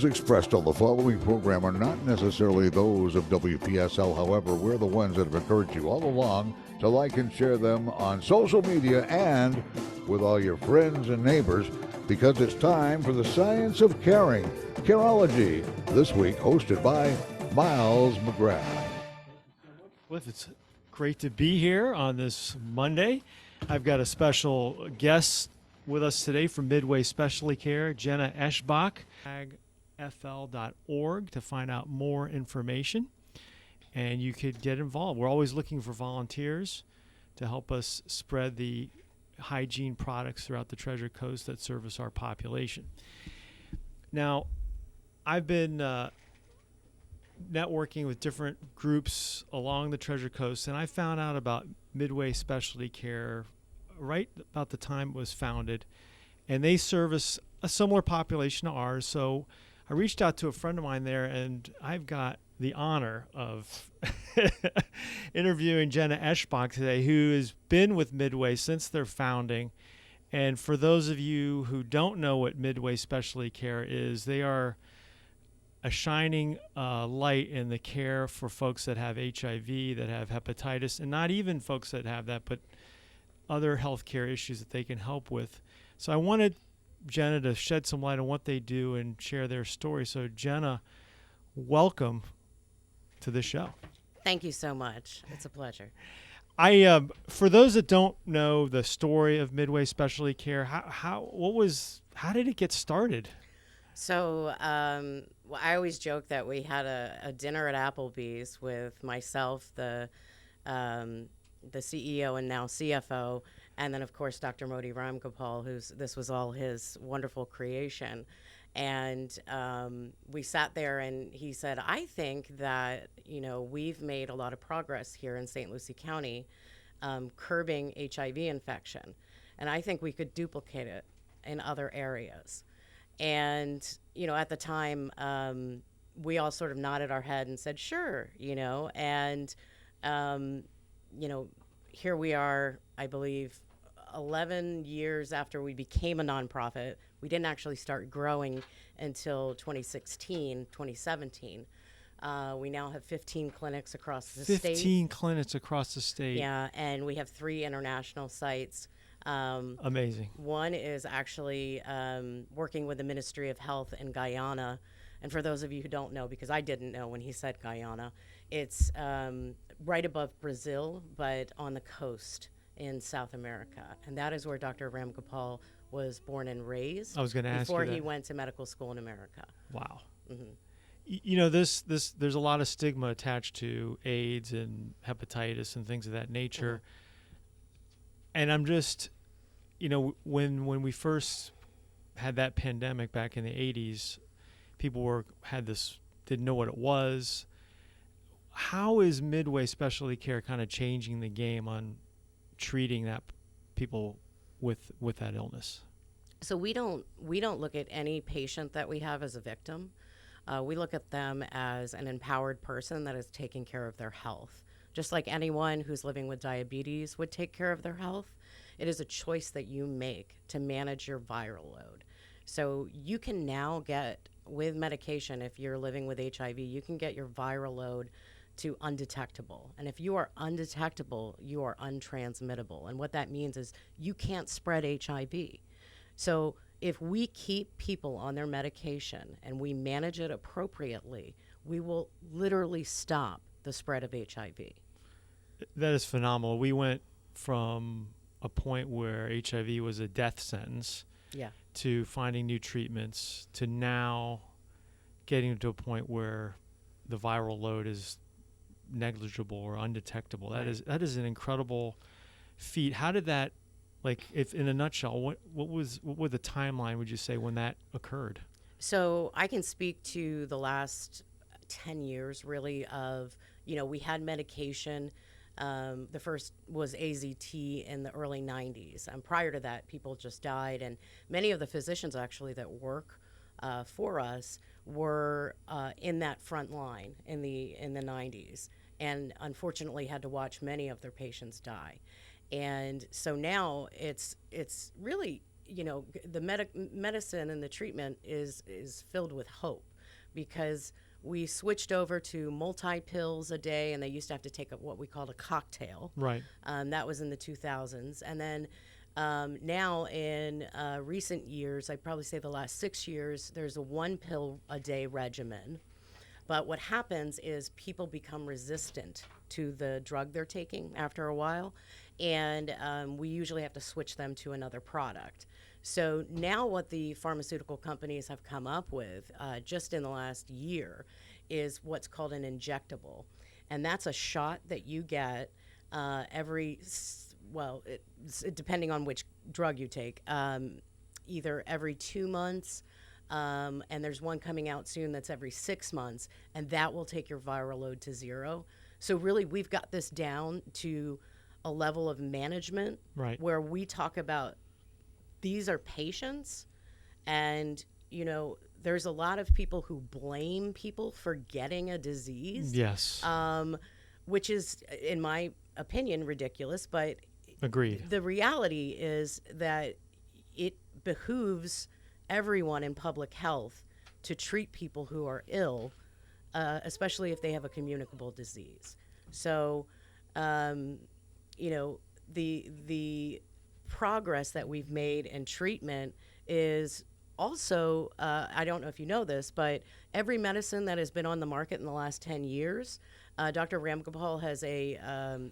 expressed on the following program are not necessarily those of WPSL. However, we're the ones that have encouraged you all along to like and share them on social media and with all your friends and neighbors, because it's time for the Science of Caring, Careology, this week hosted by Miles McGrath. Cliff, it's great to be here on this Monday. I've got a special guest with us today from Midway Specialty Care, Jenna Eschbach, agfl.org to find out more information. And you could get involved. We're always looking for volunteers to help us spread the hygiene products throughout the Treasure Coast that service our population. Now, I've been networking with different groups along the Treasure Coast, and I found out about Midway Specialty Care right about the time it was founded, and they service a similar population to ours. So I reached out to a friend of mine there, and I've got the honor of interviewing Jenna Eschbach today, who has been with Midway since their founding. And for those of you who don't know what Midway Specialty Care is, they are a shining light in the care for folks that have HIV, that have hepatitis, and not even folks that have that, but other healthcare issues that they can help with. So I wanted Jenna to shed some light on what they do and share their story. So Jenna, welcome to the show. Thank you so much. It's a pleasure. For those that don't know the story of Midway Specialty Care, how did it get started? So I always joke that we had a dinner at Applebee's with myself, the CEO and now CFO, and then of course Dr. Modi Ramgopal, this was all his wonderful creation. And we sat there and he said, I think that, we've made a lot of progress here in St. Lucie County curbing HIV infection. And I think we could duplicate it in other areas. And, at the time, we all sort of nodded our head and said, sure, and here we are, I believe, 11 years after we became a nonprofit. We didn't actually start growing until 2017. We now have 15 clinics across the state. 15 clinics across the state. Yeah, and we have 3 international sites. Amazing. One is actually working with the Ministry of Health in Guyana. And for those of you who don't know, because I didn't know when he said Guyana, it's right above Brazil, but on the coast in South America. And that is where Dr. Ramgopal was born and raised. I was going to ask you before that. he went to medical school in America. Wow. Mm-hmm. There's a lot of stigma attached to AIDS and hepatitis and things of that nature. Mm-hmm. And I'm just, when we first had that pandemic back in the 80s, people didn't know what it was. How is Midway Specialty Care kind of changing the game on treating that people with that illness? So we don't look at any patient that we have as a victim. We look at them as an empowered person that is taking care of their health. Just like anyone who's living with diabetes would take care of their health, it is a choice that you make to manage your viral load. So you can now get, with medication, if you're living with HIV, you can get your viral load to undetectable. And if you are undetectable, you are untransmittable. And what that means is you can't spread HIV. So if we keep people on their medication and we manage it appropriately, we will literally stop the spread of HIV. That is phenomenal. We went from a point where HIV was a death sentence to finding new treatments to now getting to a point where the viral load is negligible or undetectable. Right. That is an incredible feat. How did that, if in a nutshell, what would the timeline would you say when that occurred? So I can speak to the last 10 years really of, we had medication. The first was AZT in the early 90s. And prior to that, people just died. And many of the physicians actually that work for us were in that front line in the 90s, and unfortunately had to watch many of their patients die. And so now it's really, the medicine and the treatment is filled with hope. because we switched over to multi-pills a day, and they used to have to take what we called a cocktail. Right. That was in the 2000s. And then now in recent years, I'd probably say the last 6 years, there's a 1 pill a day regimen. But what happens is people become resistant to the drug they're taking after a while, and we usually have to switch them to another product. So now what the pharmaceutical companies have come up with just in the last year is what's called an injectable. And that's a shot that you get depending on which drug you take, either every 2 months, and there's one coming out soon that's every 6 months, and that will take your viral load to 0. So really, we've got this down to a level of management where we talk about these are patients, and there's a lot of people who blame people for getting a disease. Yes. Which is, in my opinion, ridiculous. But agreed. The reality is that it behooves everyone in public health to treat people who are ill, especially if they have a communicable disease. So, the progress that we've made in treatment is also, I don't know if you know this, but every medicine that has been on the market in the last 10 years, Dr. Ramgopal has a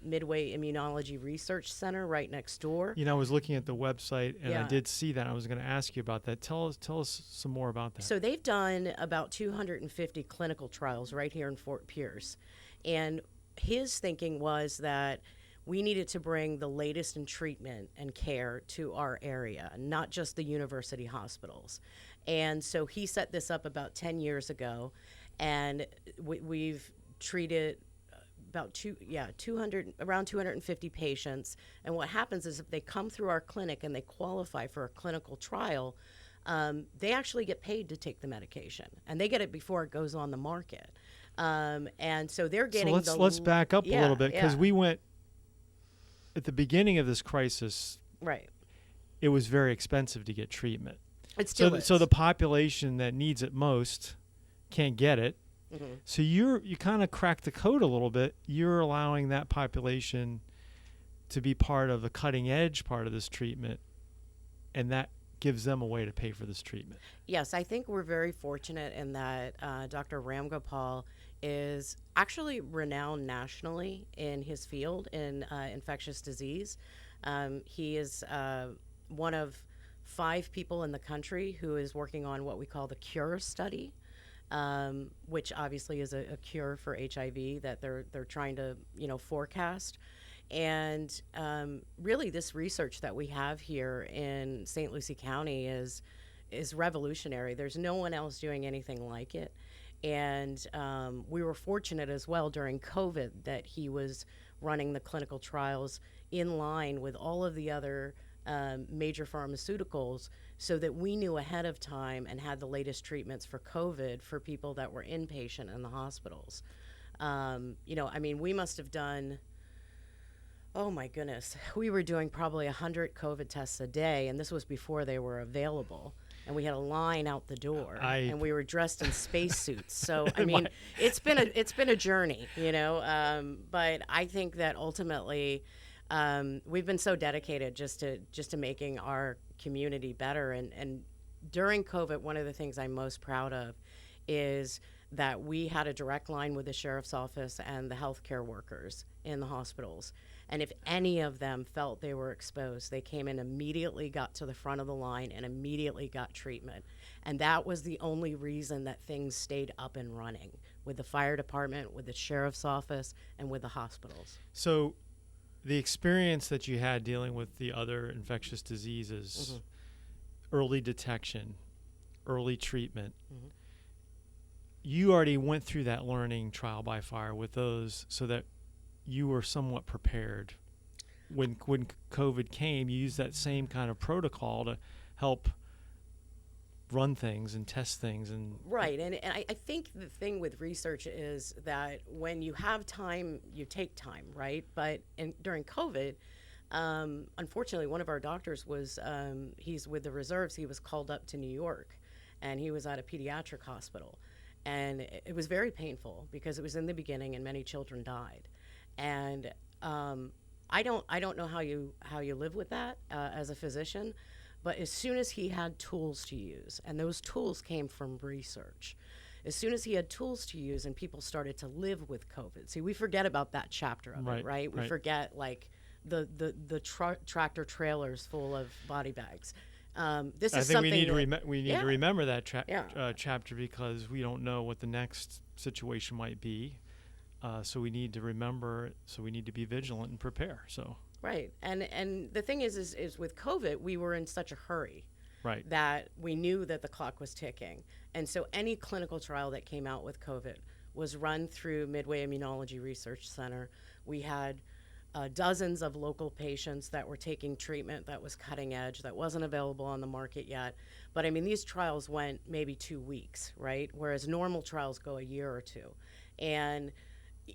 Midway Immunology Research Center right next door. I was looking at the website, and I did see that. I was going to ask you about that. Tell us some more about that. So they've done about 250 clinical trials right here in Fort Pierce. And his thinking was that we needed to bring the latest in treatment and care to our area, not just the university hospitals. And so he set this up about 10 years ago, and we've treated around 250 patients. And what happens is if they come through our clinic and they qualify for a clinical trial, they actually get paid to take the medication, and they get it before it goes on the market. And so they're getting. So let's back up a little bit, because we went at the beginning of this crisis. Right. It was very expensive to get treatment. It still is. So the population that needs it most can't get it. Mm-hmm. So you kind of cracked the code a little bit. You're allowing that population to be part of the cutting edge part of this treatment, and that gives them a way to pay for this treatment. Yes, I think we're very fortunate in that Dr. Ramgopal is actually renowned nationally in his field in infectious disease. He is one of 5 people in the country who is working on what we call the CURE study, which obviously is a cure for HIV that they're trying to forecast. And really, this research that we have here in St. Lucie County is revolutionary. There's no one else doing anything like it. And we were fortunate as well during COVID that he was running the clinical trials in line with all of the other major pharmaceuticals, so that we knew ahead of time and had the latest treatments for COVID for people that were inpatient in the hospitals. We must have done, oh my goodness, we were doing probably 100 COVID tests a day, and this was before they were available. And we had a line out the door, and we were dressed in spacesuits. So it's been a journey, But I think that ultimately, we've been so dedicated just to making our community better. And during COVID, one of the things I'm most proud of is that we had a direct line with the sheriff's office and the healthcare workers in the hospitals. And if any of them felt they were exposed, they came in immediately, got to the front of the line, and immediately got treatment. And that was the only reason that things stayed up and running with the fire department, with the sheriff's office, and with the hospitals. So the experience that you had dealing with the other infectious diseases, mm-hmm. early detection, early treatment, mm-hmm. you already went through that learning trial by fire with those, so that you were somewhat prepared. When COVID came, you used that same kind of protocol to help run things and test things. Right, and I think the thing with research is that when you have time, you take time, right? But during COVID, unfortunately, one of our doctors was, he's with the reserves, he was called up to New York, and he was at a pediatric hospital. And it was very painful because it was in the beginning and many children died. And I don't know how you live with that as a physician, but as soon as he had tools to use, and those tools came from research, as soon as he had tools to use and people started to live with COVID. See, we forget about that chapter of it, right? We forget like the tractor trailers full of body bags. This is something we need to remember that chapter, because we don't know what the next situation might be. So we need to remember. So we need to be vigilant and prepare. So right, and the thing is with COVID, we were in such a hurry, right, that we knew that the clock was ticking, and so any clinical trial that came out with COVID was run through Midway Immunology Research Center. We had dozens of local patients that were taking treatment that was cutting edge, that wasn't available on the market yet. But I mean, these trials went maybe 2 weeks, right? Whereas normal trials go a year or two. And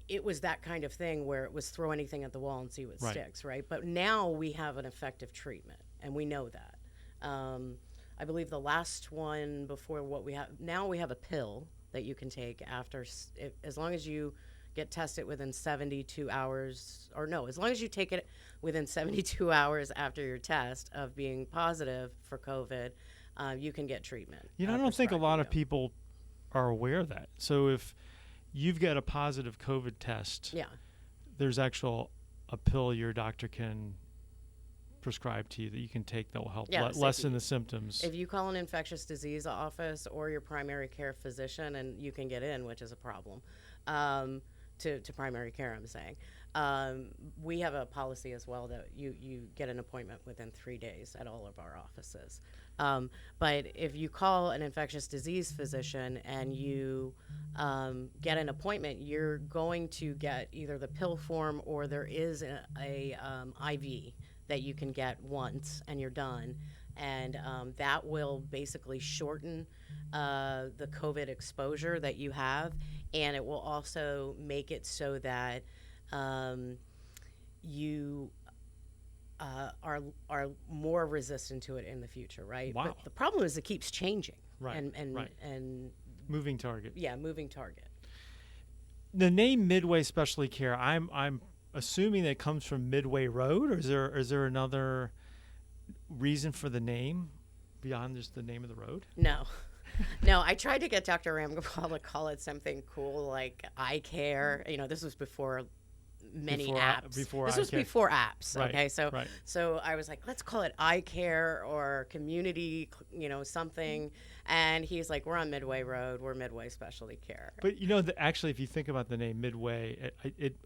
it was that kind of thing where it was throw anything at the wall and see what sticks, right? But now we have an effective treatment, and we know that. I believe the last one before what we have, now we have a pill that you can take after, as long as you get tested within 72 hours, or no, as long as you take it within 72 hours after your test of being positive for COVID, you can get treatment. I don't think a lot of people are aware of that. So if you've got a positive COVID test, there's a pill your doctor can prescribe to you that you can take that will help lessen the symptoms. If you call an infectious disease office or your primary care physician, and you can get in, which is a problem, to primary care, I'm saying. We have a policy as well that you get an appointment within 3 days at all of our offices. But if you call an infectious disease physician and you get an appointment, you're going to get either the pill form, or there is a IV that you can get once and you're done. And that will basically shorten the COVID exposure that you have, and it will also make it so that you are more resistant to it in the future, right? Wow. But the problem is it keeps changing. Right. And moving target. Yeah, moving target. The name Midway Specialty Care, I'm assuming that it comes from Midway Road, or is there another reason for the name beyond just the name of the road? No. No, I tried to get Dr. Ramgopal to call it something cool like eye care. This was before many apps. This was before apps. Right, okay, so I was like, let's call it eye care or community, something. And he's like, we're on Midway Road. We're Midway Specialty Care. But actually, if you think about the name Midway,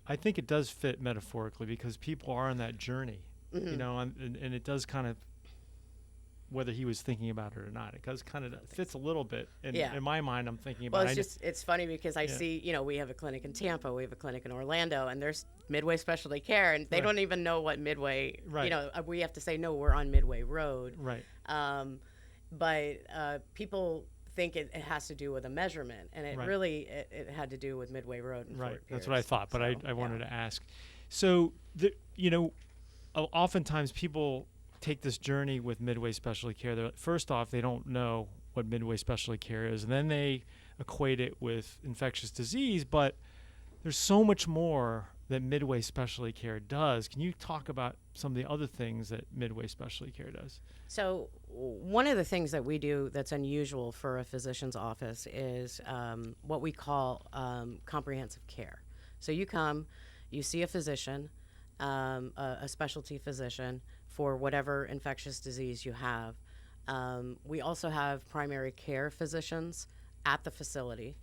I think it does fit metaphorically, because people are on that journey. Mm-hmm. And it does kind of, whether he was thinking about it or not, it does kind of fits a little bit. In my mind, I'm thinking about it. Well, it's funny because I see, we have a clinic in Tampa, we have a clinic in Orlando, and there's Midway Specialty Care, and they don't even know what Midway, we have to say, no, we're on Midway Road. Right. But people think it has to do with a measurement, and it really, it had to do with Midway Road. And right. That's what I thought, but I wanted to ask. So, oftentimes people take this journey with Midway Specialty Care. First off, they don't know what Midway Specialty Care is, and then they equate it with infectious disease, but there's so much more that Midway Specialty Care does. Can you talk about some of the other things that Midway Specialty Care does? So one of the things that we do that's unusual for a physician's office is what we call comprehensive care. So you come, you see a physician, a specialty physician, for whatever infectious disease you have. We also have primary care physicians at the facility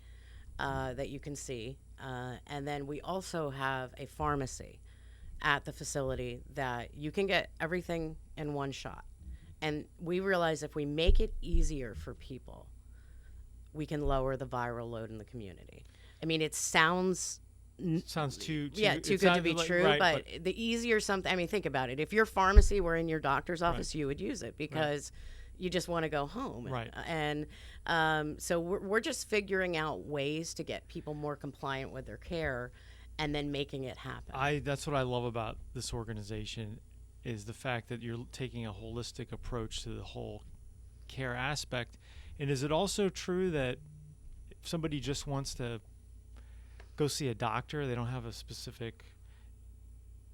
that you can see. And then we also have a pharmacy at the facility that you can get everything in one shot. And we realize if we make it easier for people, we can lower the viral load in the community. I mean, it sounds too good to be true, but the easier something, think about it. If your pharmacy were in your doctor's office, you would use it because you just want to go home. Right. And so we're just figuring out ways to get people more compliant with their care and then making it happen. That's what I love about this organization, is the fact that you're taking a holistic approach to the whole care aspect. And is it also true that somebody just wants to go see a doctor, they don't have a specific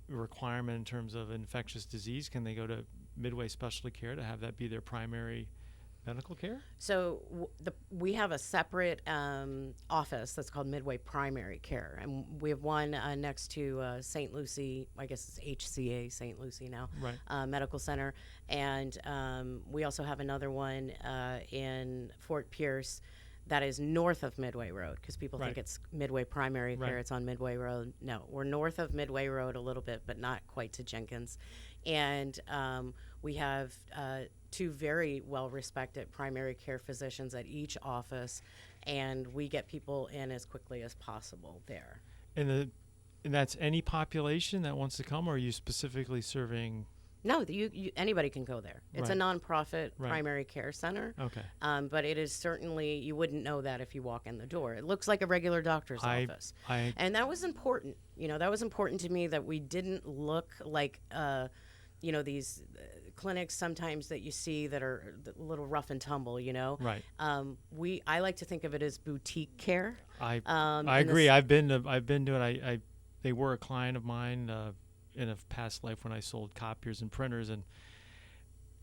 requirement in terms of infectious disease, can they go to Midway Specialty Care to have that be their primary medical care? So we have a separate office that's called Midway Primary Care, and we have one next to St. Lucie, I guess it's HCA St. Lucie now, Right. Medical Center, and we also have another one in Fort Pierce that is north of Midway Road, because people think Right. it's Midway Primary Care, Right. it's on Midway Road. No, we're north of Midway Road a little bit, but not quite to Jenkins. And we have two very well-respected primary care physicians at each office, and we get people in as quickly as possible there. And that's any population that wants to come, or are you specifically serving? No, anybody can go there. It's Right. a nonprofit Right. primary care center, Okay. but it is certainly, you wouldn't know that if you walk in the door. It looks like a regular doctor's office. And that was important. That was important to me, that we didn't look like, these clinics sometimes that you see that are a little rough and tumble, Right. I like to think of it as boutique care. I in agree. this- I've been to it. They were a client of mine in a past life when I sold copiers and printers, and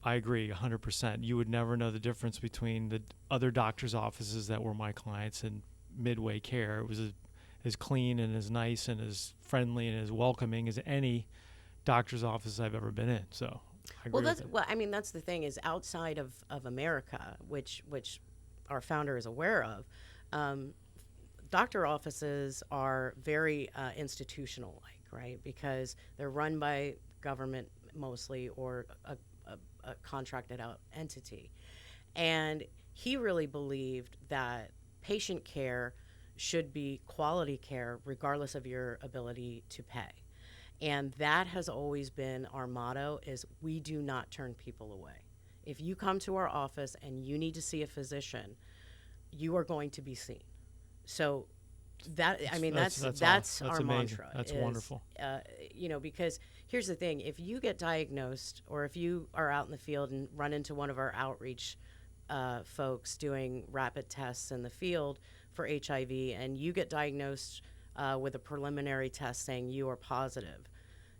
I agree 100%. You would never know the difference between the other doctors' offices that were my clients and Midway Care. It was as clean and as nice and as friendly and as welcoming as any doctor's office I've ever been in. So I agree with it. That's the thing, is outside of America, which our founder is aware of, doctor offices are very institutional-like, right? Because they're run by government mostly, or a contracted out entity. And he really believed that patient care should be quality care regardless of your ability to pay. And that has always been our motto, is we do not turn people away. If you come to our office and you need to see a physician, you are going to be seen. So that's our amazing. mantra. That's wonderful. Because here's the thing: if you get diagnosed, or if you are out in the field and run into one of our outreach folks doing rapid tests in the field for HIV, and you get diagnosed with a preliminary test saying you are positive,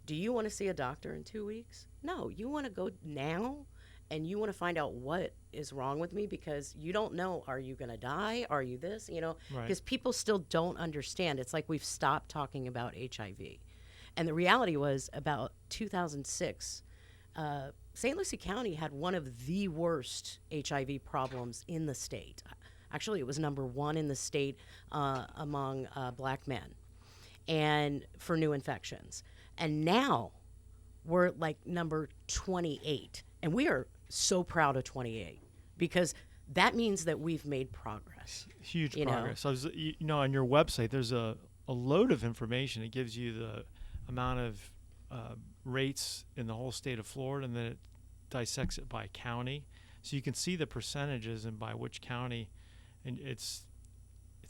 do you want to see a doctor in 2 weeks? No, you want to go now, and you want to find out what is wrong with me, because you don't know, are you going to die? Are you this? Because Right. people still don't understand. It's like we've stopped talking about HIV. And the reality was, about 2006, St. Lucie County had one of the worst HIV problems in the state. Actually, it was number one in the state among black men, and for new infections. And now we're like number 28. And we are so proud of 28, because that means that we've made progress. Huge progress. So on your website, there's a load of information. It gives you the amount of rates in the whole state of Florida, and then it dissects it by county. So you can see the percentages and by which county, and it's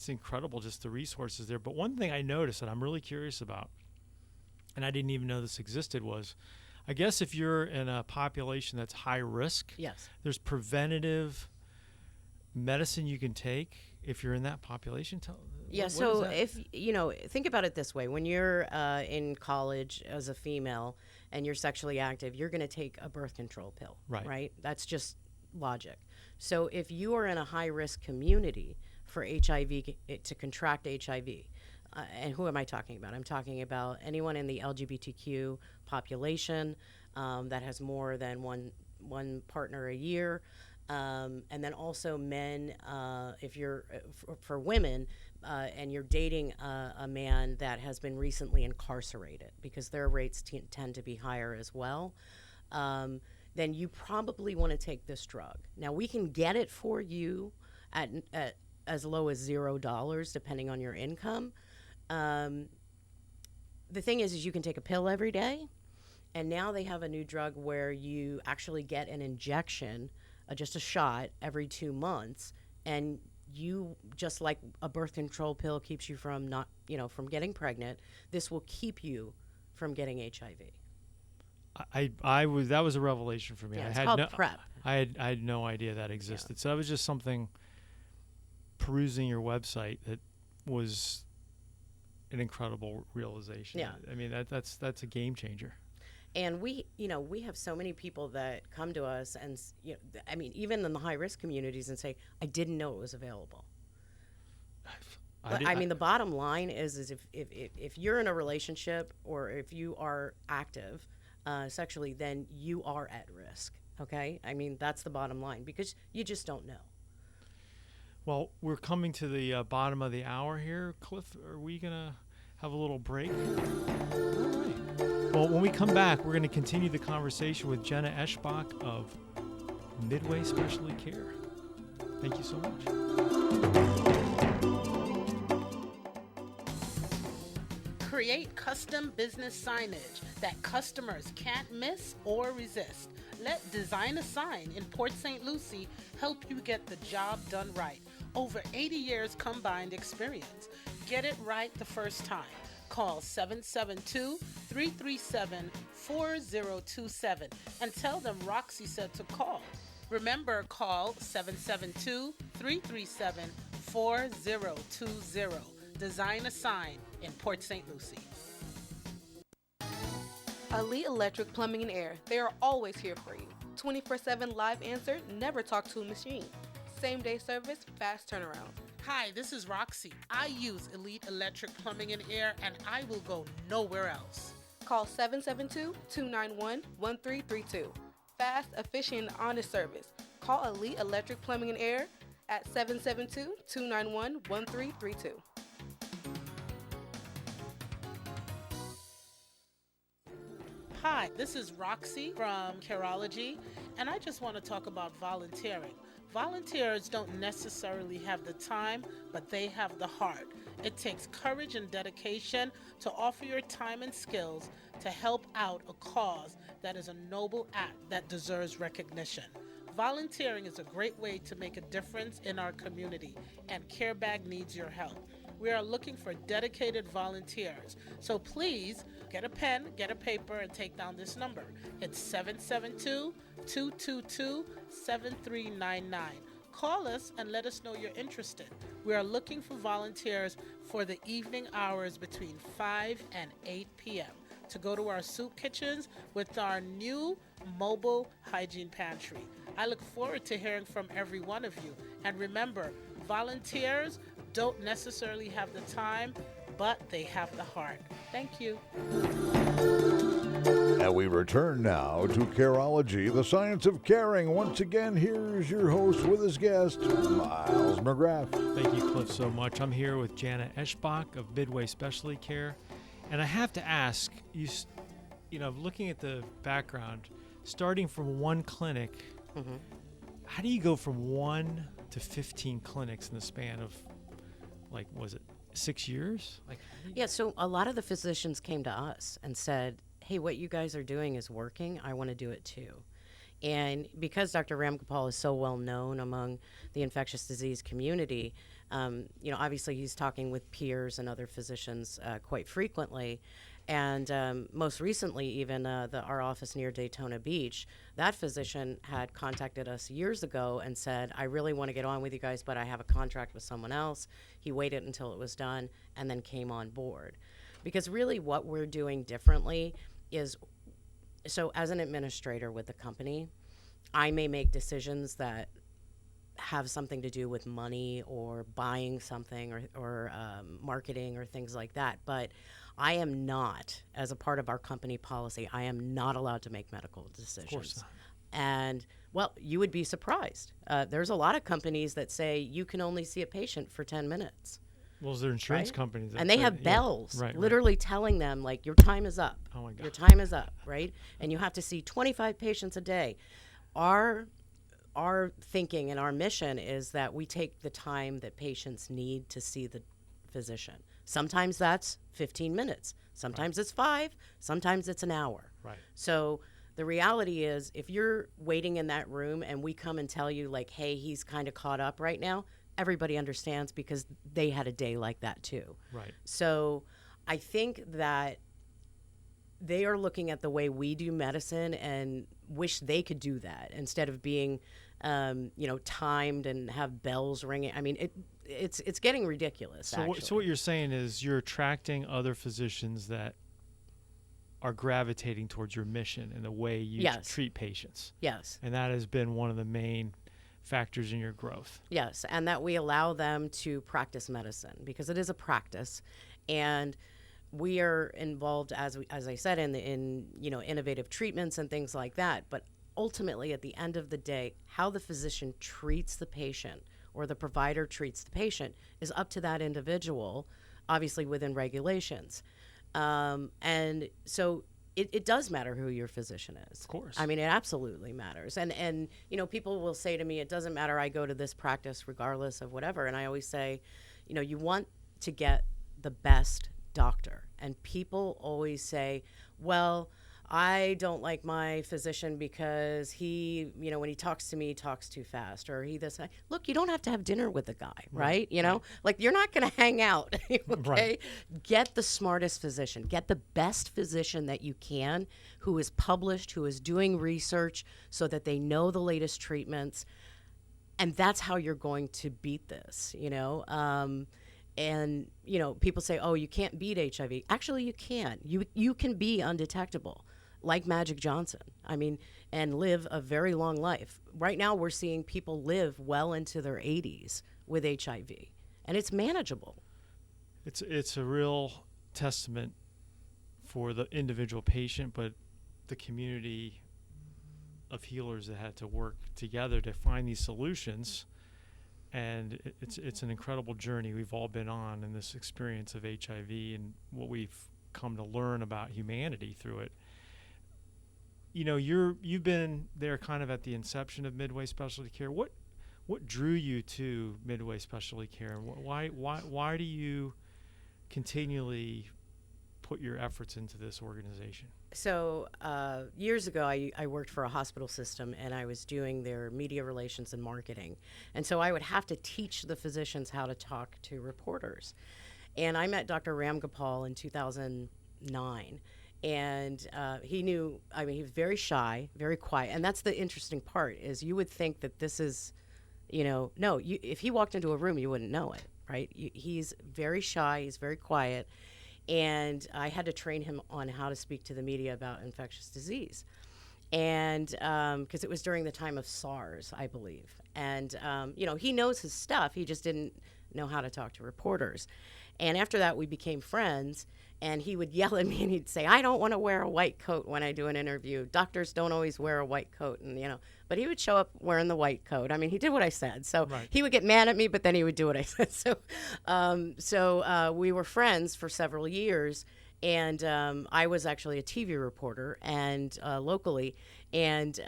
incredible, just the resources there. But one thing I noticed that I'm really curious about, and I didn't even know this existed, was, I guess if you're in a population that's high risk, Yes. there's preventative medicine you can take if you're in that population. Yeah, what so is that? if, think about it this way. When you're in college as a female and you're sexually active, you're going to take a birth control pill, Right. That's just logic. So if you are in a high-risk community for HIV, to contract HIV, and who am I talking about? I'm talking about anyone in the LGBTQ population that has more than one partner a year. And then also men, if you're for women, and you're dating a man that has been recently incarcerated, because their rates tend to be higher as well, then you probably want to take this drug. Now, we can get it for you at as low as $0, depending on your income. The thing is you can take a pill every day, and now they have a new drug where you actually get an injection, just a shot every 2 months, and you, just like a birth control pill keeps you from from getting pregnant, this will keep you from getting HIV. That was a revelation for me. Yeah, I it's had called PrEP. I had no idea that existed. So that was just something perusing your website that was an incredible realization. Yeah. I mean, that's a game changer. And we have so many people that come to us and, I mean, even in the high risk communities and say, I didn't know it was available. I mean, the bottom line is if you're in a relationship or if you are active sexually, then you are at risk. Okay. I mean, that's the bottom line because you just don't know. Well, we're coming to the bottom of the hour here. Cliff, are we going to have a little break? All right. Well, when we come back, we're going to continue the conversation with Jenna Eschbach of Midway Specialty Care. Thank you so much. Create custom business signage that customers can't miss or resist. Let Design a Sign in Port St. Lucie help you get the job done right. Over 80 years combined experience. Get it right the first time. Call 772-337-4027 and tell them Roxy said to call. Remember, call 772-337-4020. Design a Sign in Port St. Lucie. Elite Electric Plumbing and Air. They are always here for you. 24/7 live answer, never talk to a machine. Same day service, fast turnaround. Hi, this is Roxy. I use Elite Electric Plumbing and Air, and I will go nowhere else. Call 772-291-1332. Fast, efficient, and honest service. Call Elite Electric Plumbing and Air at 772-291-1332. Hi, this is Roxy from Careology, and I just want to talk about volunteering. Volunteers don't necessarily have the time, but they have the heart. It takes courage and dedication to offer your time and skills to help out a cause that is a noble act that deserves recognition. Volunteering is a great way to make a difference in our community, and Carebag needs your help. We are looking for dedicated volunteers. So please get a pen, get a paper, and take down this number. It's 772-222-7399. Call us and let us know you're interested. We are looking for volunteers for the evening hours between 5 and 8 p.m. to go to our soup kitchens with our new mobile hygiene pantry. I look forward to hearing from every one of you. And remember, volunteers don't necessarily have the time, but they have the heart. Thank you. And we return now to Careology, the science of caring. Once again, here's your host with his guest, Miles McGrath. Thank you, Cliff, so much. I'm here with Jana Eschbach of Midway Specialty Care. And I have to ask, looking at the background, starting from one clinic, how do you go from 1 to 15 clinics in the span of, 6 years? Yeah, so a lot of the physicians came to us and said, hey, what you guys are doing is working. I want to do it too. And because Dr. Ramgopal is so well known among the infectious disease community, obviously he's talking with peers and other physicians quite frequently. And most recently, even our office near Daytona Beach, that physician had contacted us years ago and said, I really want to get on with you guys, but I have a contract with someone else. He waited until it was done and then came on board. Because really what we're doing differently is, so as an administrator with the company, I may make decisions that have something to do with money or buying something or marketing or things like that. But I am not, as a part of our company policy, I am not allowed to make medical decisions. Of course not. And, well, you would be surprised. There's a lot of companies that say you can only see a patient for 10 minutes. Well, they're insurance companies. And they have bells right, literally telling them, like, your time is up. Oh, my God. Your time is up, right? And you have to see 25 patients a day. Our thinking and our mission is that we take the time that patients need to see the physician. Sometimes that's 15 minutes. Sometimes it's 5. Sometimes it's an hour. Right. So the reality is if you're waiting in that room and we come and tell you, like, hey, he's kind of caught up right now, everybody understands because they had a day like that too. Right. So I think that they are looking at the way we do medicine and wish they could do that instead of being, timed and have bells ringing. I mean, it's getting ridiculous. So what you're saying is you're attracting other physicians that are gravitating towards your mission and the way you treat patients. Yes. And that has been one of the main factors in your growth. Yes, and that we allow them to practice medicine because it is a practice, and we are involved, as I said, in innovative treatments and things like that. But ultimately, at the end of the day, how the physician treats the patient or the provider treats the patient is up to that individual, obviously within regulations. And so it does matter who your physician is. Of course. I mean, it absolutely matters. And people will say to me, it doesn't matter, I go to this practice regardless of whatever. And I always say, you want to get the best doctor. And people always say, well, I don't like my physician because he, when he talks to me, he talks too fast, or he this. Look, you don't have to have dinner with the guy, right? Like you're not going to hang out, okay? Right. Get the smartest physician, get the best physician that you can, who is published, who is doing research so that they know the latest treatments. And that's how you're going to beat this, And, people say, oh, you can't beat HIV. Actually, you can. You can be undetectable, like Magic Johnson. I mean, and live a very long life. Right now, we're seeing people live well into their 80s with HIV, and it's manageable. It's a real testament for the individual patient, but the community of healers that had to work together to find these solutions. And it's an incredible journey we've all been on in this experience of HIV and what we've come to learn about humanity through it. You've been there kind of at the inception of Midway Specialty Care. What drew you to Midway Specialty Care? Why do you continually put your efforts into this organization? So years ago, I worked for a hospital system, and I was doing their media relations and marketing. And so I would have to teach the physicians how to talk to reporters. And I met Dr. Ramgopal in 2009. And he was very shy, very quiet. And that's the interesting part, is you would think that this is, if he walked into a room, you wouldn't know it, right? He's very shy, he's very quiet. And I had to train him on how to speak to the media about infectious disease. And because it was during the time of SARS, I believe. And, he knows his stuff. He just didn't know how to talk to reporters. And after that, we became friends. And he would yell at me and he'd say, I don't want to wear a white coat when I do an interview. Doctors don't always wear a white coat. And, but he would show up wearing the white coat. I mean, he did what I said. So He would get mad at me, but then he would do what I said. So we were friends for several years. And I was actually a TV reporter and locally. And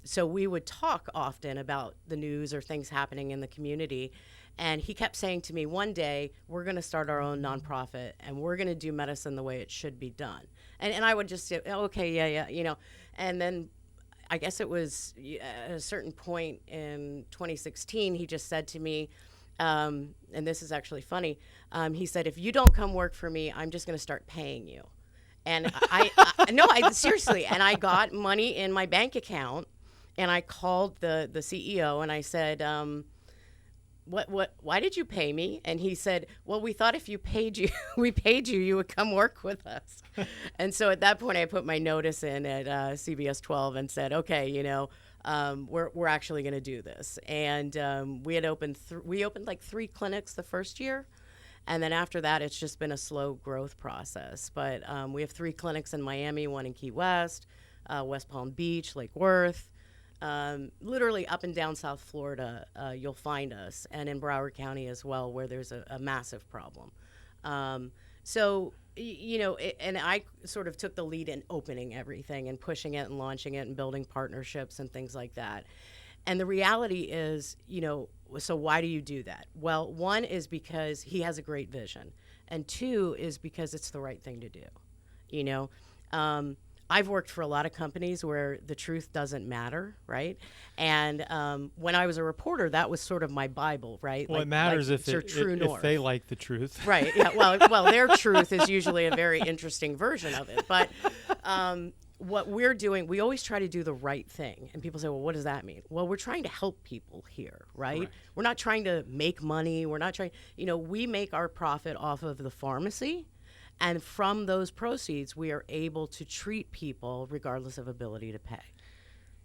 so we would talk often about the news or things happening in the community. And he kept saying to me, one day, we're going to start our own nonprofit, and we're going to do medicine the way it should be done. And I would just say, oh, okay, yeah. And then I guess it was at a certain point in 2016, he just said to me, and this is actually funny, he said, if you don't come work for me, I'm just going to start paying you. And I seriously, and I got money in my bank account, and I called the CEO, and I said, why did you pay me? And he said, well, we thought if we paid you, you would come work with us. And so at that point, I put my notice in at CBS 12 and said, okay, we're actually going to do this. And we opened like 3 clinics the first year. And then after that, it's just been a slow growth process. But we have 3 clinics in Miami, 1 in Key West, West Palm Beach, Lake Worth. Literally up and down South Florida, you'll find us, and in Broward County as well, where there's a massive problem. And I sort of took the lead in opening everything and pushing it and launching it and building partnerships and things like that. And the reality is, so why do you do that? Well, 1 is because he has a great vision, and 2 is because it's the right thing to do. I've worked for a lot of companies where the truth doesn't matter, right? And when I was a reporter, that was sort of my Bible, right? Well, it matters if they like the truth. Right, yeah. Well, their truth is usually a very interesting version of it. But what we're doing, we always try to do the right thing. And people say, well, what does that mean? Well, we're trying to help people here, right? Correct. We're not trying to make money. We're not trying, we make our profit off of the pharmacy. And from those proceeds, we are able to treat people regardless of ability to pay.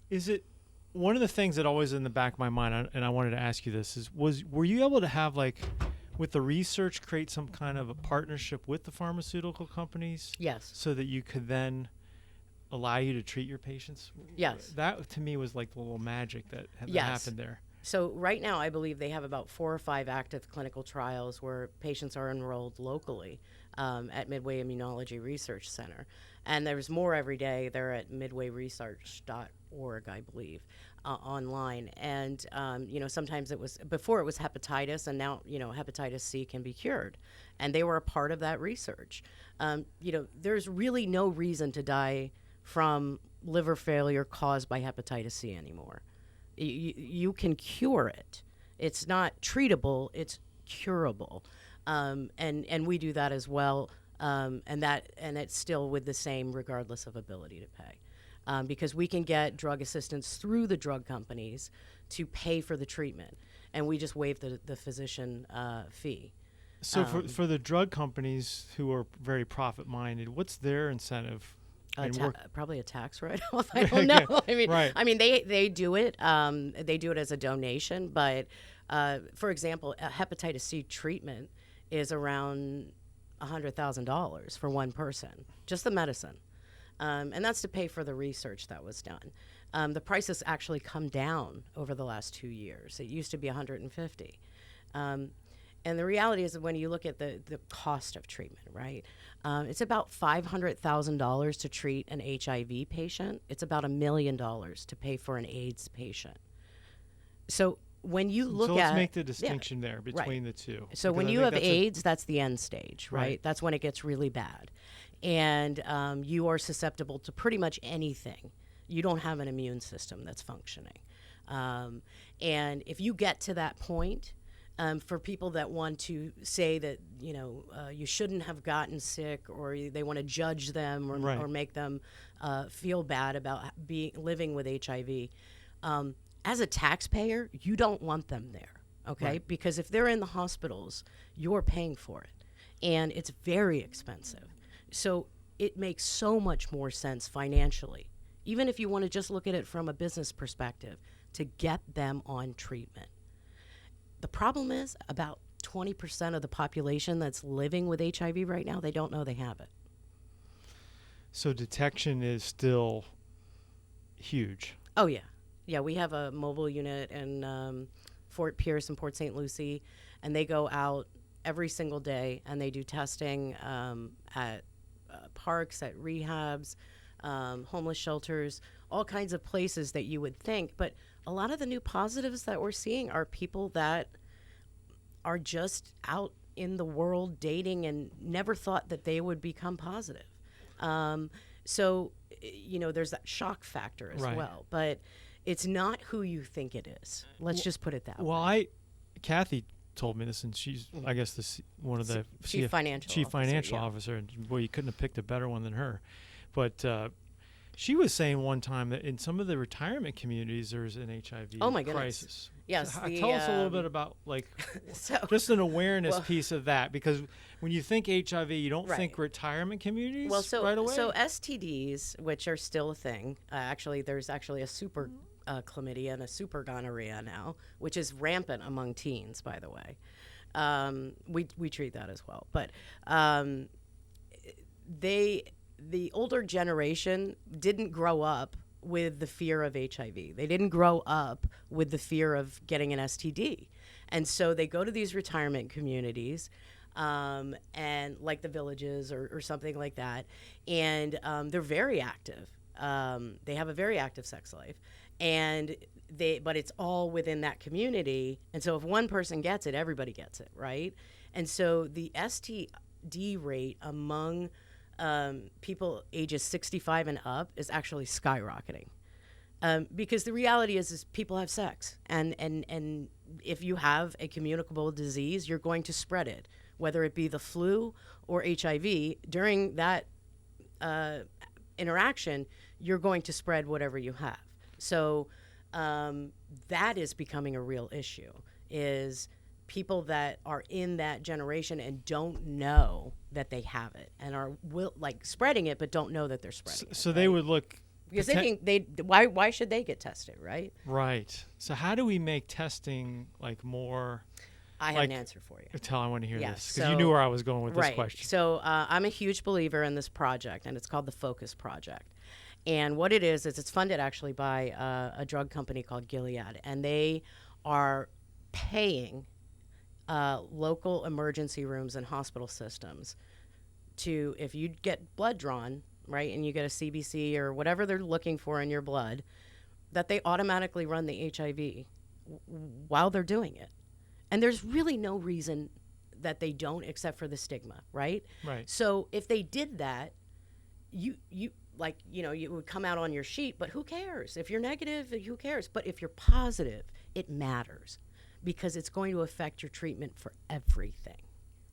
Is it one of the things that always in the back of my mind, and I wanted to ask you this, were you able to have, like, with the research, create some kind of a partnership with the pharmaceutical companies? Yes. So that you could then allow you to treat your patients? Yes. That, to me, was like the little magic that Yes. happened there. So right now, I believe they have about 4 or 5 active clinical trials where patients are enrolled locally at Midway Immunology Research Center. And there's more every day. They're at midwayresearch.org, I believe, online. And, sometimes before it was hepatitis, and now, hepatitis C can be cured. And they were a part of that research. There's really no reason to die from liver failure caused by hepatitis C anymore. You can cure it. It's not treatable, it's curable. And we do that as well. And it's still with the same regardless of ability to pay. Because we can get drug assistance through the drug companies to pay for the treatment. And we just waive the physician fee. So for the drug companies who are very profit-minded, what's their incentive? Probably a tax write-off. I don't know. Right. They do it. They do it as a donation. But for example, a hepatitis C treatment is around $100,000 for one person, just the medicine, and that's to pay for the research that was done. The prices actually come down over the last 2 years. It used to be $150. And the reality is that when you look at the cost of treatment, right, it's about $500,000 to treat an HIV patient. It's about $1 million to pay for an AIDS patient. So when you look at... So let's make the distinction there between the two. So when you have AIDS, that's the end stage, right? That's when it gets really bad. And you are susceptible to pretty much anything. You don't have an immune system that's functioning. And if you get to that point... for people that want to say that, you shouldn't have gotten sick, or they want to judge them or make them feel bad about living with HIV, as a taxpayer, you don't want them there, okay? Right. Because if they're in the hospitals, you're paying for it, and it's very expensive. So it makes so much more sense financially, even if you want to just look at it from a business perspective, to get them on treatment. The problem is about 20% of the population that's living with HIV right now, they don't know they have it. So detection is still huge. Oh, yeah. Yeah, we have a mobile unit in Fort Pierce and Port St. Lucie, and they go out every single day, and they do testing at parks, at rehabs, homeless shelters, all kinds of places that you would think. But a lot of the new positives that we're seeing are people that are just out in the world dating and never thought that they would become positive. So, there's that shock factor as well. But it's not who you think it is. Let's just put it that way. Well, Kathy told me this, and she's, I guess, one of the chief financial officer. And boy, you couldn't have picked a better one than her. But she was saying one time that in some of the retirement communities, there's an HIV crisis. Yes. So, tell us a little bit about, just an awareness piece of that, because when you think HIV, you don't think retirement communities right away. So STDs, which are still a thing, there's actually a super chlamydia and a super gonorrhea now, which is rampant among teens, by the way. We treat that as well. But the older generation didn't grow up with the fear of HIV. They didn't grow up with the fear of getting an STD. And so they go to these retirement communities, and like the villages or something like that, and they're very active. They have a very active sex life, but it's all within that community. And so if one person gets it, everybody gets it, right? And so the STD rate among people ages 65 and up is actually skyrocketing, because the reality is people have sex, and if you have a communicable disease, you're going to spread it, whether it be the flu or HIV. During that interaction, you're going to spread whatever you have. So that is becoming a real issue, is people that are in that generation and don't know that they have it and are spreading it, but don't know that they're spreading it. So they would look, because why should they get tested, right? Right. So how do we make testing like more? I have an answer for you. I want to hear Yes, this, because you knew where I was going with this right. question. So I'm a huge believer in this project, and it's called the Focus Project. And what it is it's funded actually by a drug company called Gilead, and they are paying local emergency rooms and hospital systems to, if you get blood drawn, right, and you get a CBC or whatever they're looking for in your blood, that they automatically run the HIV while they're doing it. And there's really no reason that they don't, except for the stigma, right? Right. So if they did that, you would come out on your sheet, but who cares? If you're negative, who cares? But if you're positive, it matters, because it's going to affect your treatment for everything,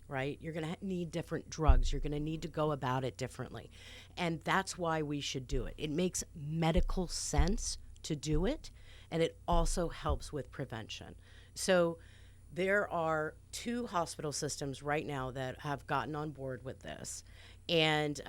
right? You're going to need different drugs. You're going to need to go about it differently. And that's why we should do it. It makes medical sense to do it, and it also helps with prevention. So there are 2 hospital systems right now that have gotten on board with this, and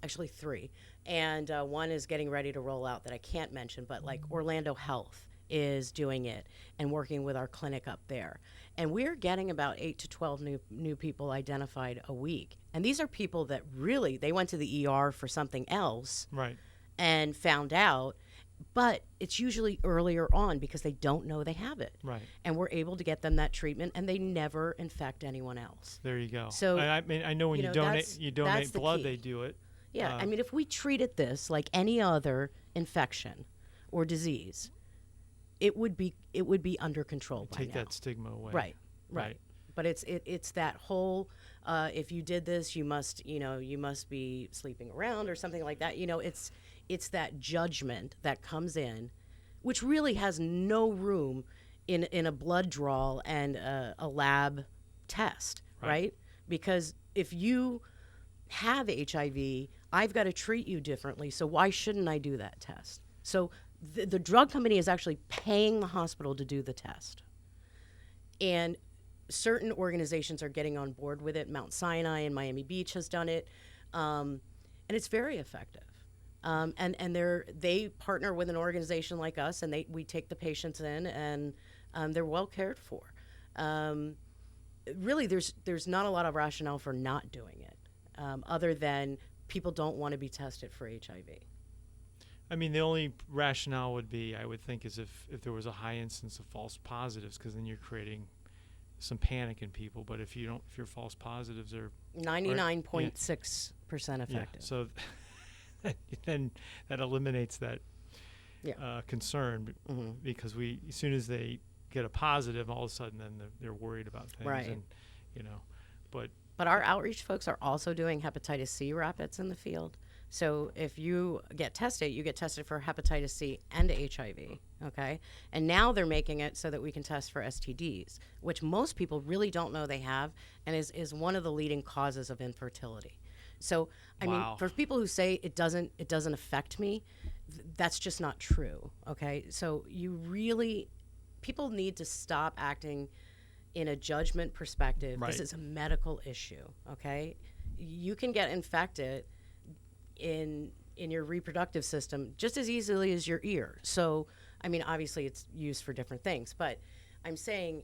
actually 3. And one is getting ready to roll out that I can't mention, but like Orlando Health is doing it and working with our clinic up there. And we're getting about 8 to 12 new people identified a week. And these are people that really, they went to the ER for something else, right, and found out, but it's usually earlier on because they don't know they have it. right. And we're able to get them that treatment, and they never infect anyone else. There you go. So, I mean, I know when you donate that's the blood, key. they do it. Yeah, I mean, if we treated this like any other infection or disease, it would be under control by Take now. that stigma away. Right. But it's that whole if you did this, you must be sleeping around or something like that. It's that judgment that comes in, which really has no room in a blood draw and a lab test, right? Because if you have HIV, I've got to treat you differently. So why shouldn't I do that test? So the drug company is actually paying the hospital to do the test. And certain organizations are getting on board with it. Mount Sinai and Miami Beach has done it. And it's very effective. And they partner with an organization like us, and we take the patients in, and they're well cared for. Really, there's not a lot of rationale for not doing it, other than people don't want to be tested for HIV. I mean, the only rationale would be, I would think, is if there was a high instance of false positives, because then you're creating some panic in people. But if your false positives are 99.6% effective. Yeah, so then that eliminates that concern, because as soon as they get a positive, all of a sudden then they're worried about things, right? And but our outreach folks are also doing hepatitis C rapids in the field. So if you get tested for hepatitis C and HIV, okay? And now they're making it so that we can test for STDs, which most people really don't know they have, and is one of the leading causes of infertility. So, I mean, for people who say it doesn't affect me, that's just not true, okay? So people need to stop acting in a judgment perspective. Right. This is a medical issue, okay? You can get infected in your reproductive system just as easily as your ear. So, I mean, obviously it's used for different things, but I'm saying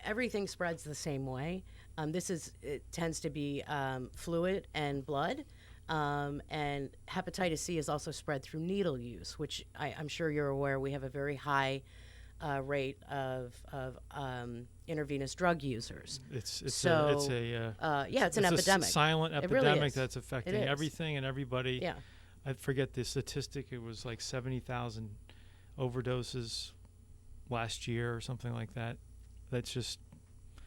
everything spreads the same way. It tends to be fluid and blood, and hepatitis C is also spread through needle use, which I'm sure you're aware we have a very high rate of intravenous drug users. It's an epidemic. Silent It epidemic really is. that's affecting It is. everything and everybody. Yeah. I forget the statistic. It was like 70,000 overdoses last year or something like that. That's just.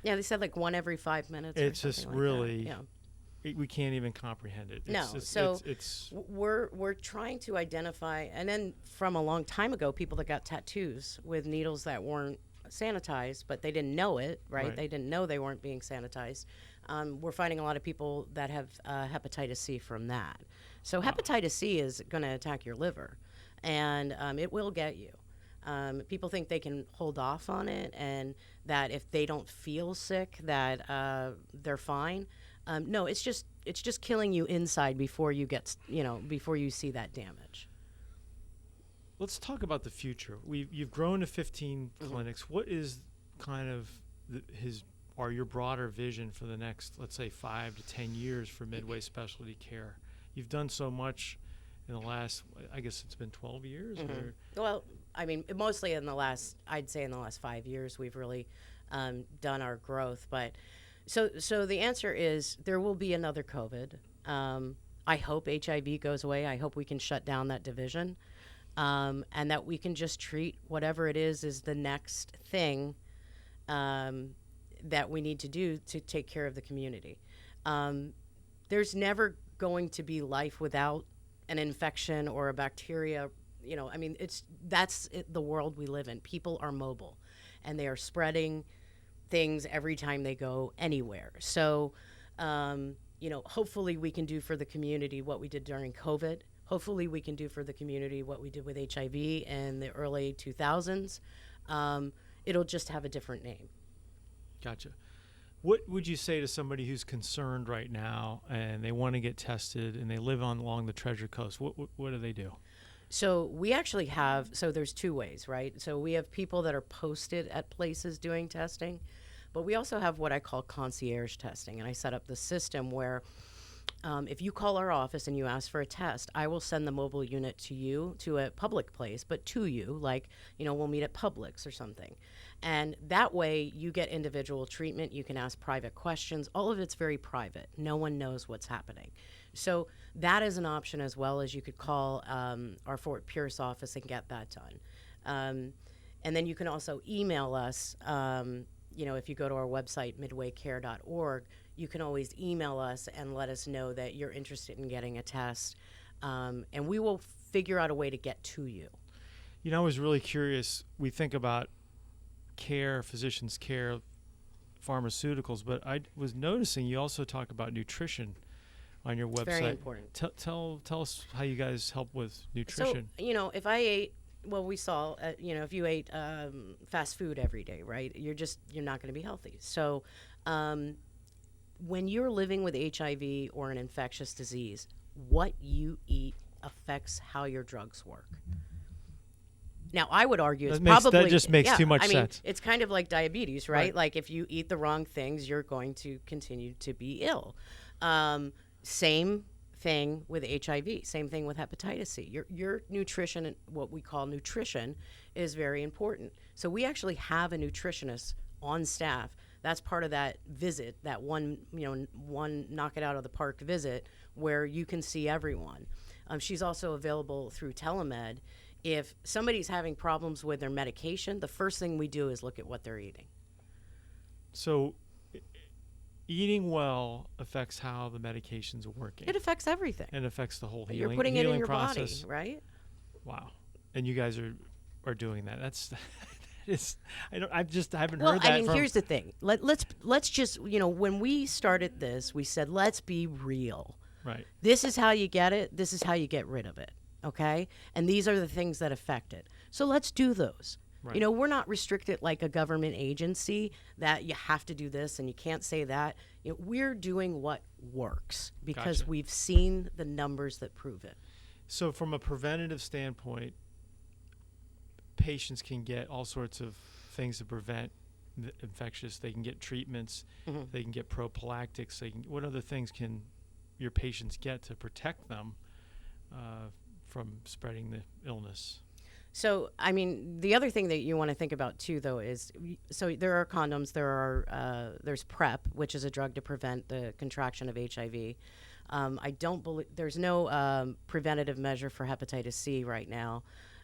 Yeah, they said like 1 every 5 minutes. It's or just something really. Like that. Yeah. We can't even comprehend it. We're trying to identify, and then from a long time ago, people that got tattoos with needles that weren't sanitized, but they didn't know it, right? Right. They didn't know they weren't being sanitized. We're finding a lot of people that have hepatitis C from that. So hepatitis C is going to attack your liver, and it will get you. People think they can hold off on it, and that if they don't feel sick, that they're fine. No, it's just killing you inside before you get, before you see that damage. Let's talk about the future. You've grown to 15 clinics. What is kind of your broader vision for the next, let's say, 5 to 10 years for Midway Specialty Care? You've done so much in the last, I guess it's been 12 years? Or? Well, I mean, mostly I'd say in the last 5 years, we've really done our growth. But so the answer is there will be another COVID. I hope HIV goes away. I hope we can shut down that division. And that we can just treat whatever it is the next thing that we need to do to take care of the community. There's never going to be life without an infection or a bacteria. I mean, that's the world we live in. People are mobile, and they are spreading things every time they go anywhere. So, hopefully we can do for the community what we did during COVID. Hopefully we can do for the community what we did with HIV in the early 2000s. It'll just have a different name. Gotcha. What would you say to somebody who's concerned right now and they want to get tested and they live along the Treasure Coast? What do they do? So we actually have, there's two ways, right? So we have people that are posted at places doing testing, but we also have what I call concierge testing. And I set up the system where if you call our office and you ask for a test, I will send the mobile unit to you, to a public place, but to you, like, we'll meet at Publix or something. And that way you get individual treatment. You can ask private questions. All of it's very private. No one knows what's happening. So that is an option, as well as you could call our Fort Pierce office and get that done. And then you can also email us, if you go to our website, midwaycare.org, you can always email us and let us know that you're interested in getting a test, and we will figure out a way to get to you. I was really curious. We think about care, physicians' care, pharmaceuticals, but I was noticing you also talk about nutrition on your website. It's very important. Tell us how you guys help with nutrition. So, if I ate, we saw, if you ate fast food every day, right, you're not going to be healthy. So when you're living with HIV or an infectious disease, what you eat affects how your drugs work. Now, I would argue that just makes too much sense. It's kind of like diabetes, right? Like if you eat the wrong things, you're going to continue to be ill. Same thing with HIV. Same thing with hepatitis C. Your nutrition, what we call nutrition, is very important. So we actually have a nutritionist on staff. That's part of that visit, that one knock it out of the park visit where you can see everyone. She's also available through telemed. If somebody's having problems with their medication, the first thing we do is look at what they're eating. So eating well affects how the medications are working. It affects everything. It affects the whole You're putting it in your process. body, right? Wow. And you guys are doing that. That's I haven't well, heard that. I mean, here's the thing. Let's just, when we started this, we said, let's be real. Right. This is how you get it. This is how you get rid of it. Okay? And these are the things that affect it. So let's do those. Right. We're not restricted like a government agency that you have to do this and you can't say that. We're doing what works because Gotcha. we've seen the numbers that prove it. So from a preventative standpoint, patients can get all sorts of things to prevent the infectious. They can get treatments. Mm-hmm. They can get prophylactics. What other things can your patients get to protect them from spreading the illness? So, I mean, the other thing that you want to think about too, though, is there are condoms. There's PrEP, which is a drug to prevent the contraction of HIV. I don't believe there's no preventative measure for hepatitis C right now,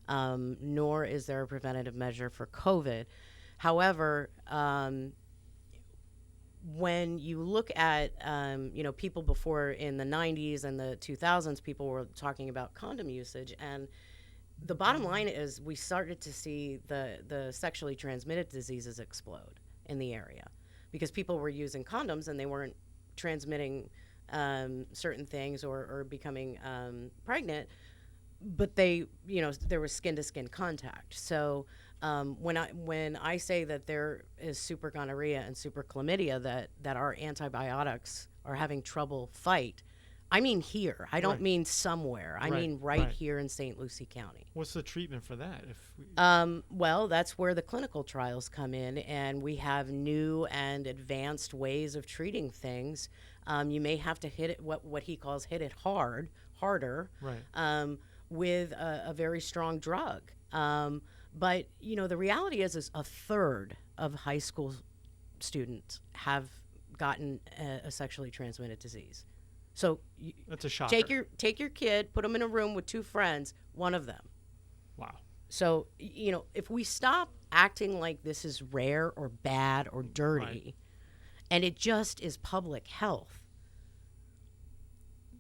nor is there a preventative measure for COVID. However, when you look at people before in the 90s and the 2000s, people were talking about condom usage, and the bottom line is we started to see the sexually transmitted diseases explode in the area because people were using condoms and they weren't transmitting certain things or becoming pregnant, but they, there was skin to skin contact. So when I say that there is super gonorrhea and super chlamydia that our antibiotics are having trouble fight, I mean here. I don't mean somewhere. I mean right here in St. Lucie County. What's the treatment for that? Well, that's where the clinical trials come in, and we have new and advanced ways of treating things. You may have to hit it what he calls hit it harder, with a very strong drug. But the reality is a third of high school students have gotten a sexually transmitted disease. So that's a shocker. Take your kid, put them in a room with two friends, one of them. Wow. So if we stop acting like this is rare or bad or dirty, and it just is public health,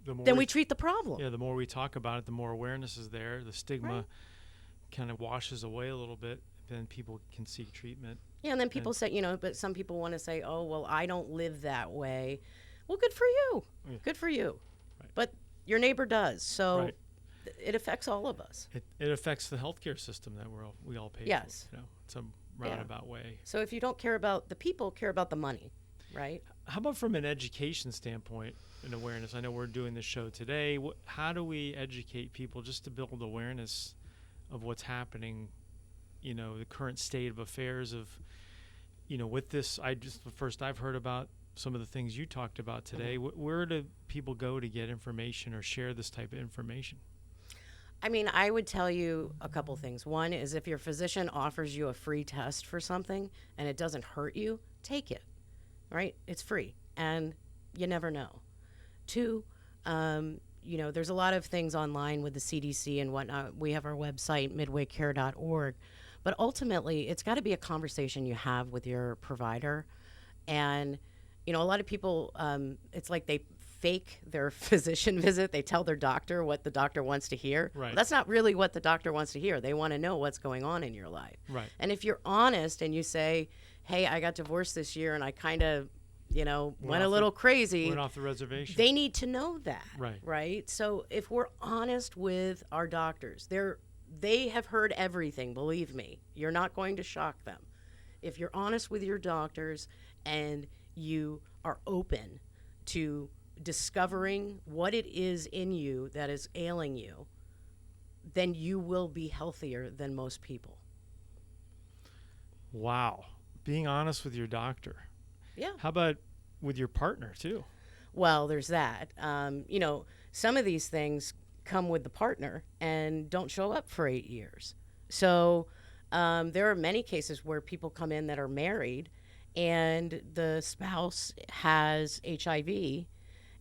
then we treat the problem. Yeah, the more we talk about it, the more awareness is there. The stigma kind of washes away a little bit. Then people can seek treatment. Yeah, and then people say, but some people want to say, oh, well, I don't live that way. Well, good for you. Yeah. Good for you. Right. But your neighbor does. So it affects all of us. It affects the healthcare system that we all pay for. It's a roundabout way. So if you don't care about the people, care about the money, right? How about from an education standpoint and awareness? I know we're doing this show today. How do we educate people just to build awareness of what's happening, the current state of affairs of, with this? First I've heard about some of the things you talked about today. Where do people go to get information or share this type of information? I mean, I would tell you a couple things. One is if your physician offers you a free test for something and it doesn't hurt you, take it, right? It's free, and you never know. Two, there's a lot of things online with the CDC and whatnot. We have our website, midwaycare.org. But ultimately, it's got to be a conversation you have with your provider. And a lot of people, it's like they fake their physician visit. They tell their doctor what the doctor wants to hear. Right. Well, that's not really what the doctor wants to hear. They want to know what's going on in your life. Right. And if you're honest and you say, hey, I got divorced this year and I kind of, went a little crazy. Went off the reservation. They need to know that. Right. Right? So if we're honest with our doctors, they have heard everything, believe me. You're not going to shock them. If you're honest with your doctors and you are open to discovering what it is in you that is ailing you, then you will be healthier than most people. Wow. Being honest with your doctor. Yeah. How about with your partner too? Well, there's that. Some of these things come with the partner and don't show up for 8 years. So there are many cases where people come in that are married and the spouse has HIV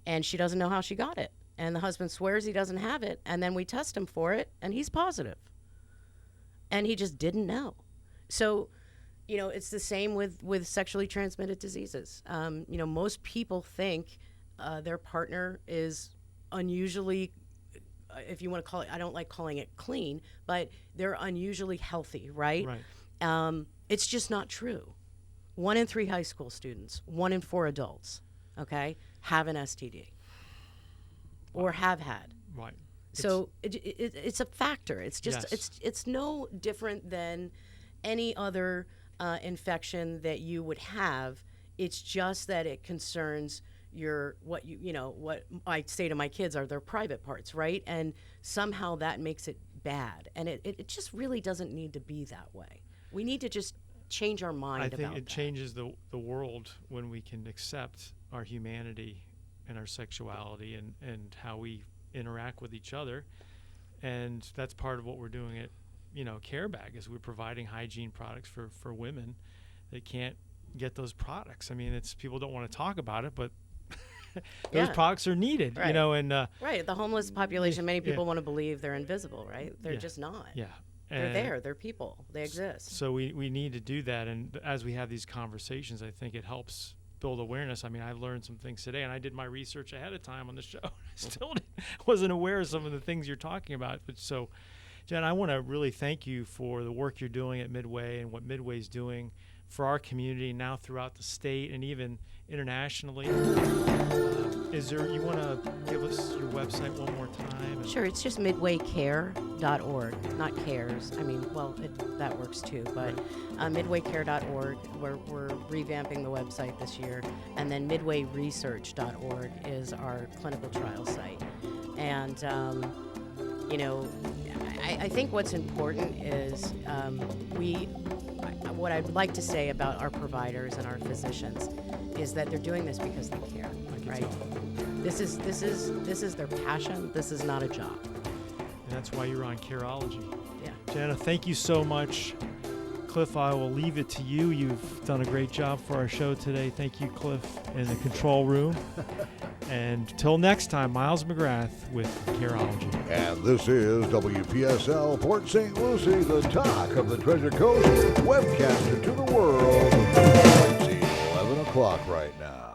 and she doesn't know how she got it. And the husband swears he doesn't have it. And then we test him for it and he's positive. And he just didn't know. So, it's the same with sexually transmitted diseases. Most people think their partner is unusually, if you want to call it, I don't like calling it clean, but they're unusually healthy, right? Right. It's just not true. 1 in 3 high school students, 1 in 4 adults, okay, have an STD or have had. Right. So it's a factor. It's just it's no different than any other infection that you would have. It's just that it concerns what I say to my kids are their private parts, right? And somehow that makes it bad. And it just really doesn't need to be that way. We need to just change our mind about that. I think it changes the world when we can accept our humanity and our sexuality and how we interact with each other. And that's part of what we're doing at Carebag, is we're providing hygiene products for women that can't get those products. I mean, it's people don't want to talk about it, but those products are needed, right. And right, the homeless population, many people want to believe they're invisible, right? They're just not. Yeah. They're there. They're people. They exist. So we need to do that. And as we have these conversations, I think it helps build awareness. I mean, I learned some things today, and I did my research ahead of time on the show. I still wasn't aware of some of the things you're talking about. But so Jen, I want to really thank you for the work you're doing at Midway and what Midway's doing for our community now throughout the state and even internationally. You want to give us your website one more time? Sure, it's just midwaycare.org, not cares. I mean, well, that works too, but midwaycare.org, we're revamping the website this year, and then midwayresearch.org is our clinical trial site. And, I think what's important is what I'd like to say about our providers and our physicians is that they're doing this because they care, right? This is their passion. This is not a job. And that's why you're on Careology. Yeah. Jana, thank you so much. Cliff, I will leave it to you. You've done a great job for our show today. Thank you, Cliff, in the control room. And till next time, Miles McGrath with Careology. And this is WPSL Port St. Lucie, the talk of the Treasure Coast, webcaster to the world. It's 11 o'clock right now.